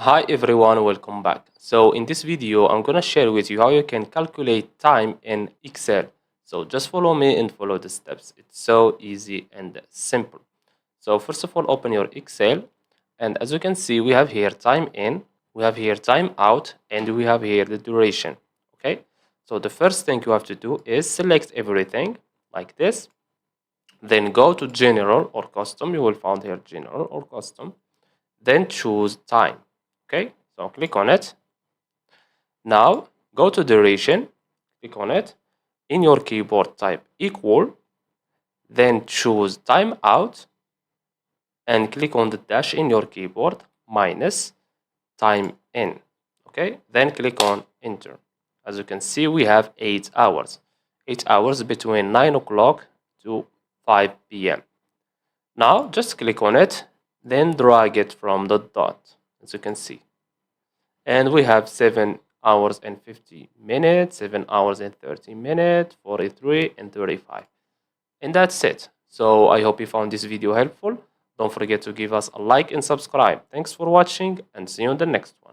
Hi everyone, welcome back. So in this video, I'm gonna share with you how you can calculate time in Excel. So just follow me and follow the steps. It's so easy and simple. So first of all, open your Excel, and as you can see, we have here time in, we have here time out, and we have here the duration. Okay. So the first thing you have to do is select everything like this. Then go to General or Custom. You will find here General or Custom. Then choose time. Okay, so click on it. Now go to duration, click on it. In your keyboard type equal, then choose timeout and click on the dash in your keyboard minus time in. Okay, then click on enter. As you can see, we have 8 hours. 8 hours between 9 o'clock to 5 p.m. Now just click on it, then drag it from the dot, as you can see. And we have 7 hours and 50 minutes, 7 hours and 30 minutes, 43 and 35. And that's it. So I hope you found this video helpful. Don't forget to give us a like and subscribe. Thanks for watching and see you in the next one.